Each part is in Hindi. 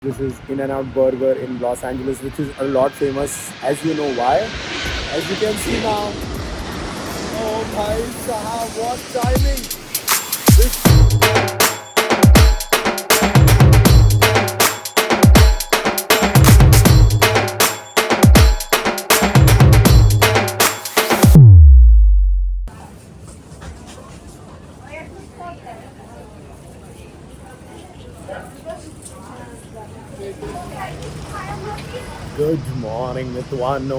This is In-N-Out Burger in Los Angeles, which is a lot famous, as you know why. As you can see now. Oh bhai sahab, what timing! Good morning मित्रवानो,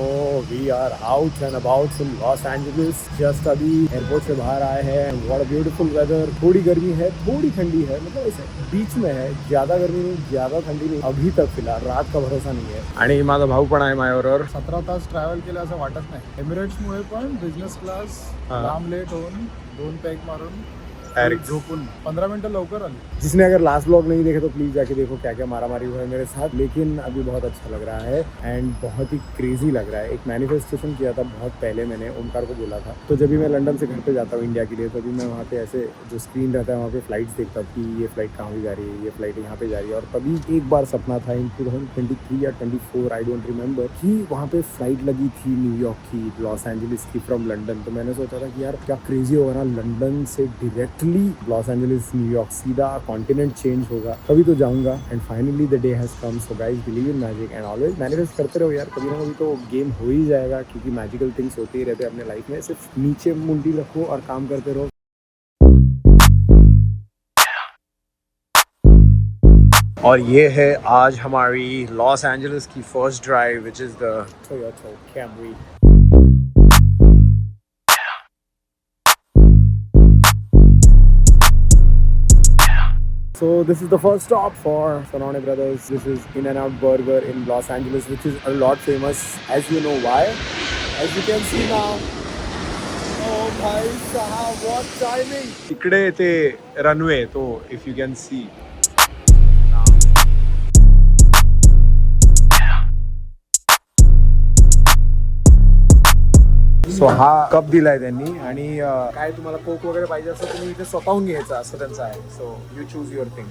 we are out and about in Los Angeles. Just अभी एयरपोर्ट से बाहर आए हैं. What a beautiful weather. थोड़ी गर्मी है, थोड़ी ठंडी है, मतलब ऐसे बीच में है. ज्यादा गर्मी नहीं, ज्यादा थंडी नहीं. अभी तक फिलहाल रात का भरोसा नाही आहे. आणि माझा भाऊ पण आहे माझ्याबरोबर. 17 तास ट्रॅव्हल केलं असं वाटत नाही. एमिरेट्समुळे पण बिझनेस क्लास लांब लेट होऊन 2 पॅक मारून झोपून 15 मिनटं लवकर आली. जिसने अगर लास्ट ब्लॉग नहीं देखे तो प्लीज जाके देखो क्या क्या मारामारी हुआ है मेरे साथ. लेकिन अभी बहुत अच्छा लग रहा है एंड बहुत ही क्रेजी लग रहा है. एक मैनिफेस्टेशन किया था बहुत पहले, मैंने ओमकार को बोला था. तो जब भी मैं लंदन से घर पे जाता हूँ इंडिया के लिए, तभी मैं वहाँ पे ऐसे जो स्क्रीन रहता है वहाँ पे फ्लाइट्स देखता हूँ कि ये फ्लाइट कहाँ भी जा रही है, ये फ्लाइट यहाँ पे जा रही है. और तभी एक बार सपना था इन 2023 या 24, आई डोंट रिमेंबर, कि वहाँ पे फ्लाइट लगी थी न्यूयॉर्क की, लॉस एंजलिस की फ्रॉम लंदन. तो मैंने सोचा था कि यार क्या क्रेजी होगा ना, लंदन से डायरेक्टली लॉस एंजलिस न्यूयॉर्क, सीधा कॉन्टिनेंट चेंज होगा. तभी तो जाऊंगा. And finally the day has come. So guys, believe in magic and always manifest करते रहो यार. कभी ना कभी तो गेम हो ही जाएगा, क्योंकि मैजिकल थिंग्स होते ही रहते हैं अपने लाइफ में. सिर्फ नीचे मुंडी रखो और काम करते रहो. और ये है आज हमारी लॉस एंजलिस की first drive, which is the Toyota Camry. So this is the first stop for Sonone Brothers. This is In-N-Out Burger in Los Angeles, which is a lot famous, as you know why. As you can see now. Oh bhai sahab, what timing! इकडे ते runway, तो if you can see. सो हा कप दिलाय त्यांनी. आणि काय तुम्हाला कोक वगैरे पाहिजे असं तुम्ही इथे स्वतःहून घ्यायचं असं त्यांचं आहे. So you choose your thing.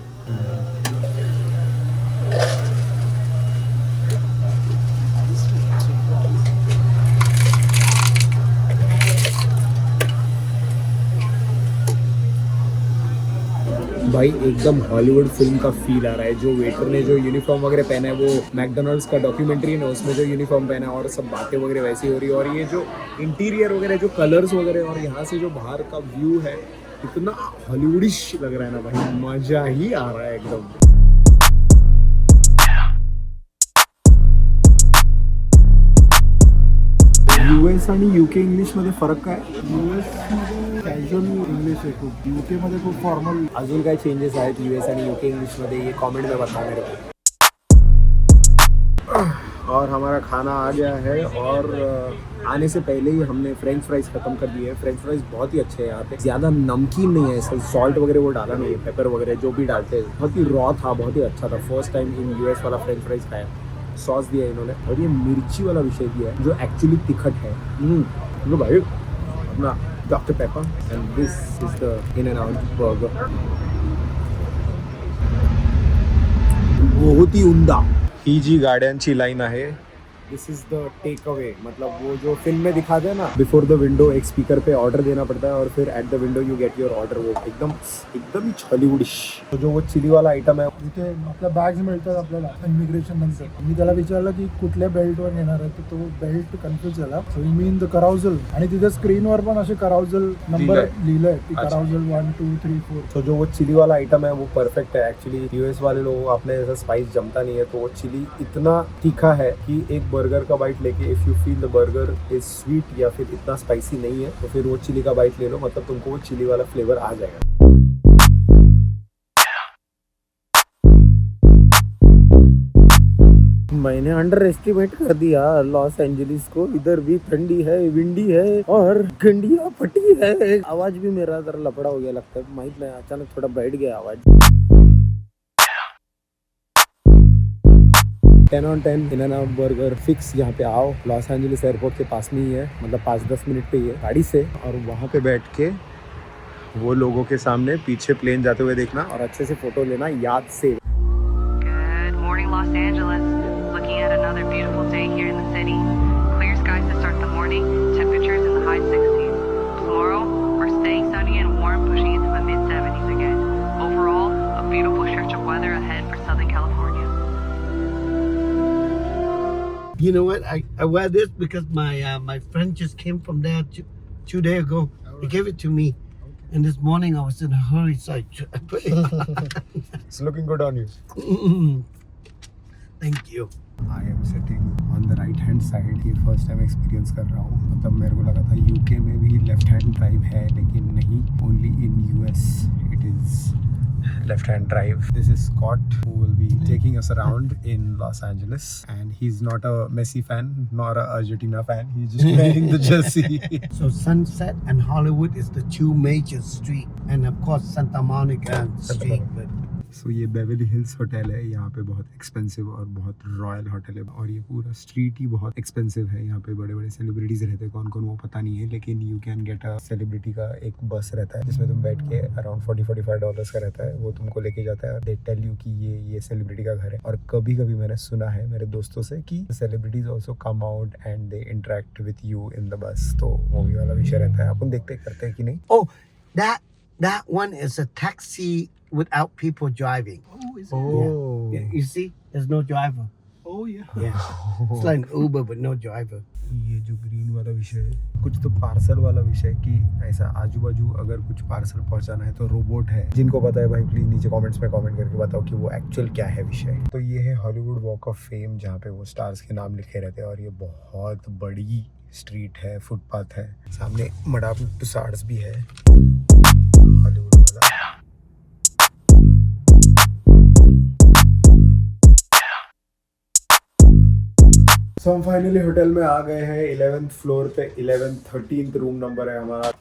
भाई एकदम हॉलीवुड फिल्म का फील आ रहा है. जो वेटर ने जो यूनिफॉर्म वगैरह पहना है, वो मैकडोनल्ड्स का डॉक्यूमेंट्री है ना, उसमें जो यूनिफॉर्म पहना है, और सब बातें वगैरह वैसी हो रही है. और ये जो इंटीरियर वगैरह, जो कलर्स वगैरह, और यहाँ से जो बाहर का व्यू है, इतना हॉलीवुडिश लग रहा है ना भाई, मजा ही आ रहा है एकदम. US आणि UK इंग्लिश मध्ये फरक काय? US मध्ये कॅज्युअल इंग्लिश आहे खूप, UK मध्ये खूप फॉर्मल. अजून काय चेंजेस आहेत US आणि UK इंग्लिश मध्ये, ये कमेंट में बताओ मेरे को. और हमारा खाना आ गया है, और आने से पहले ही हमने फ्रेंच फ्राइज खत्म कर दिए. फ्रेंच फ्राइज बहुत ही अच्छे हैं यहाँ पे. ज़्यादा नमकीन नहीं है, ऐसा सॉल्ट वगैरह वो डाला नहीं है, पेपर वगैरह जो भी डालते हैं. बहुत ही रॉ था, बहुत ही अच्छा था. फर्स्ट टाइम इन US वाला फ्रेंच फ्राइज खाया. सॉस दिया इन्होंने, और ये मिर्ची वाला विषय दिया है जो एक्चुअली तिखट है. लो भाई अपना Doctor Pepper. And this is the In-N-Out burger. बहुत ही उमदा. ही जी गाड्यांची लाईन आहे, this is the takeaway. मतलब वो जो फिल्म में दिखाते हैं ना, बिफोर द विंडो एक स्पीकर पे ऑर्डर देना पड़ता है, और फिर at the window you get your order. वो एकदम ही हॉलीवुडिश. तो जो वो चिली वाला आयटम आहे, तिथे आपल्या बॅग्स मिळतात आपल्याला इमिग्रेशन नंतर. मी त्याला विचारलं की कुठल्या बेल्टवर येणार आहे, तर तो बेल्ट कन्फ्युज झाला. So you mean the कराउजल. आणि तिथे स्क्रीनवर पण असे कराउजल नंबर लिहिलंय की कराउजल 1 2 3 4. तो जो वो चिली वाला आइटम है वो परफेक्ट है. एक्चुअली US वाले लोग अपने ऐसा स्पाइस जमता नहीं है, तो वो चिली इतना तीखा है कि एक बर्गर का बाइट लेके, if you feel the burger is sweet या फिर इतना स्पाइसी नहीं है, तो फिर वो चिली का बाइट ले लो. मतलब तुमको वो चिली वाला फ्लेवर आ जाएगा. मैंने अंडर एस्टिमेट कर दिया लॉस एंजलिस को. इधर भी ठंडी है, विंडी है, और गंडिया फटी है. आवाज भी मेरा जरा लपड़ा हो गया लगता है, माहित नहीं, अचानक थोड़ा बैठ गया आवाज. 10 on 10 In-N-Out बर्गर फिक्स. यहाँ पे आओ, लॉस एंजलिस एयरपोर्ट के पास में ही है, मतलब 5-10 मिनट पे ही है गाड़ी से. और वहाँ पे बैठ के वो लोगों के सामने पीछे प्लेन जाते हुए देखना, और अच्छे से फोटो लेना याद से. Good morning, Los Angeles. Looking at another beautiful day here in the city. Clear skies to start the morning, temperatures in the high 60s. Tomorrow, we're staying sunny and warm, pushing into the mid 70s again. Overall, a beautiful stretch of weather ahead for Southern California. You know what? I wear this because my friend just came from there 2 days ago. He gave it to me. And this morning I was in a hurry, so I put it on. It's looking good on you. Thank you. I am sitting on the right hand side. ये फर्स्ट टाइम एक्सपीरियंस कर रहा हूँ. मतलब मेरे को लगा था यूके में भी लेफ्ट हैंड ड्राइव है, लेकिन नहीं. Only in US it is left hand drive. This is Scott, who will be taking us around in Los Angeles, and he's not a Messi fan nor a Argentina fan. He's just wearing the jersey. So Sunset and Hollywood is the two major streets, and of course Santa Monica Street. But So ये बेवरली हिल्स होटल है. यहाँ पे बहुत एक्सपेंसिव और बहुत रॉयल होटल है, और ये पूरा स्ट्रीट ही बहुत एक्सपेंसिव है. यहाँ पे बड़े बड़े सेलिब्रिटीज रहते हैं. कौन कौन वो पता नहीं है, लेकिन you can get a celebrity का एक बस रहता है जिसमें तुम बैठ के अराउंड $40-45 का रहता है. वो तुमको लेके जाता है. दे टेल यू कि ये सेलिब्रिटी का घर है. और कभी कभी मैंने सुना है मेरे दोस्तों से कि celebrities also come out and they interact with you in the bus. तो वो भी वाला विषय रहता है. अपन देखते करते हैं कि नहीं. oh, that one is a taxi without people driving. Oh, is it? Oh. Yeah, you see, there's no driver. Oh, yeah. Yeah, it's like an Uber but no driver. ये जो ग्रीन वाला विषय है, कुछ तो पार्सल वाला विषय कि ऐसा आजू बाजू अगर कुछ पार्सल पहुंचाना है तो रोबोट है. जिनको पता है भाई प्लीज नीचे कमेंट्स में कमेंट करके बताओ कि वो एक्चुअल क्या है विषय. तो ये है हॉलीवुड वॉक ऑफ फेम, जहाँ पे वो स्टार्स के नाम लिखे रहते हैं. और ये बहुत बड़ी स्ट्रीट है, फुटपाथ है. सामने मडाम टुसाड्स भी है हॉलीवुड वाला. सो हम फाइनली होटल में आ गए हैं. 11th फ्लोर पे 13th रूम नंबर है हमारा.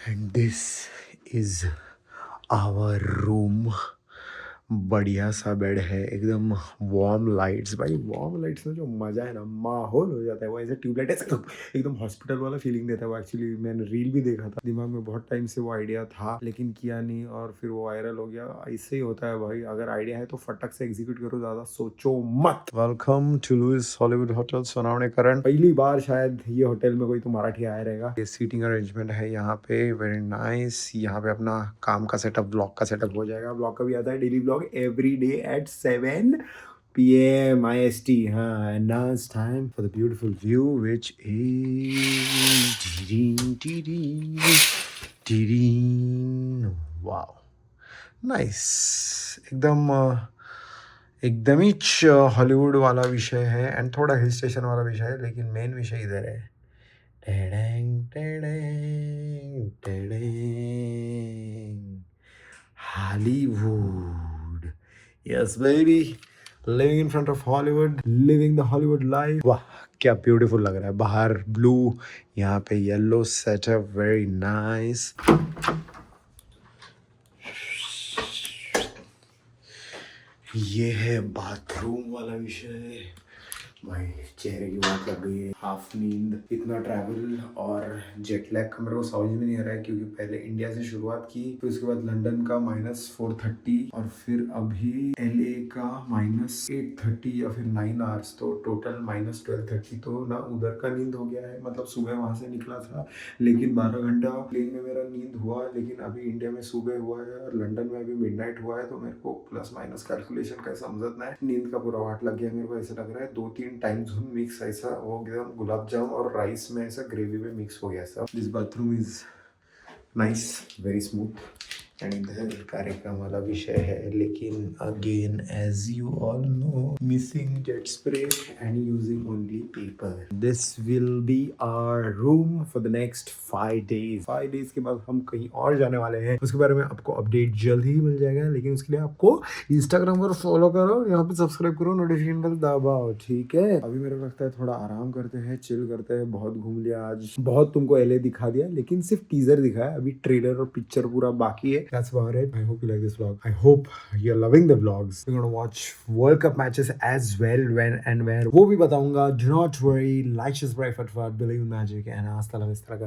And this is our room. बढ़िया सा बेड है, एकदम वार्म लाइट्स. भाई वार्म लाइट्स में जो मज़ा है ना, माहौल हो जाता है. वो ऐसे ट्यूबलाइट ऐसे एकदम हॉस्पिटल वाला फीलिंग देता है. वो एक्चुअली मैंने रील भी देखा था, दिमाग में बहुत टाइम से वो आइडिया था, लेकिन किया नहीं, और फिर वो वायरल हो गया. ऐसे ही होता है भाई, अगर आइडिया है तो फटक से एग्जीक्यूट करो, ज़्यादा सोचो मत. Welcome to Louis Hollywood hotel Sonawane Karan. पहली बार शायद ये होटल में कोई तो मराठी आया रहेगा. ये सीटिंग अरेंजमेंट है यहाँ पे, वेरी नाइस. यहाँ पे अपना काम का सेटअप, ब्लॉग का सेटअप हो जाएगा. ब्लॉग का भी आता है daily blog every day at 7 p.m. IST. And now it's time for the beautiful view, which is wow, nice. एकदम ही हॉलीवुड वाला विषय है एंड थोड़ा हिल स्टेशन वाला विषय है, लेकिन मेन विषय इधर है. टेडेंग टेडेंग टेडेंग Hollywood. Yes, baby. Living in front of Hollywood, living the Hollywood life. वाह क्या ब्यूटीफुल लग रहा है. बाहर ब्लू, यहाँ पे येलो सेटअप, वेरी नाइस. ये है बाथरूम वाला विषय. भाई चेहरे की बात लग गई है. हाफ नींद, इतना ट्रैवल और जेट लैग का मेरे को समझ में नहीं आ रहा है, क्योंकि पहले इंडिया से शुरुआत की, फिर उसके बाद लंदन का -430 और फिर अभी LA का -830 या फिर 9 आवर्स, तो टोटल -1230. तो ना उधर का नींद हो गया है. मतलब सुबह वहां से निकला था, लेकिन 12 घंटा प्लेन में मेरा नींद हुआ, लेकिन अभी इंडिया में सुबह हुआ है और लंदन में अभी मिडनाइट हुआ है. तो मेरे को प्लस माइनस कैलकुलेशन का समझना है. नींद का पूरा वाट लग गया मेरे को. ऐसा लग रहा है 2-3 टाइम जोन मिक्स ऐसा हो गया, गुलाब जाम और राइस में ऐसा ग्रेवी में मिक्स हो गया सब. This bathroom is nice, very smooth. And इधर कार्यक्रम वाला विषय है, लेकिन again as you all know, missing jet spray and using only paper. This will be our room for the next 5 days. 5 days के बाद हम कहीं और जाने वाले हैं. उसके बारे में आपको अपडेट जल्द ही मिल जाएगा, लेकिन उसके लिए आपको इंस्टाग्राम पर फॉलो करो, यहाँ पे सब्सक्राइब करो, नोटिफिकेशन बेल दबाओ, ठीक है. अभी मेरे को लगता है थोड़ा आराम करते हैं, चिल करते हैं. बहुत घूम लिया आज, बहुत तुमको LA दिखा दिया, लेकिन सिर्फ टीजर दिखाया. अभी ट्रेलर और पिक्चर पूरा बाकी है. That's about it. I hope you like this vlog. I hope you're loving the vlogs. We're gonna watch World Cup matches as well, when and where. वो भी बताऊंगा. Do not worry. Like, subscribe, fat, believe in magic, and hasta la vista.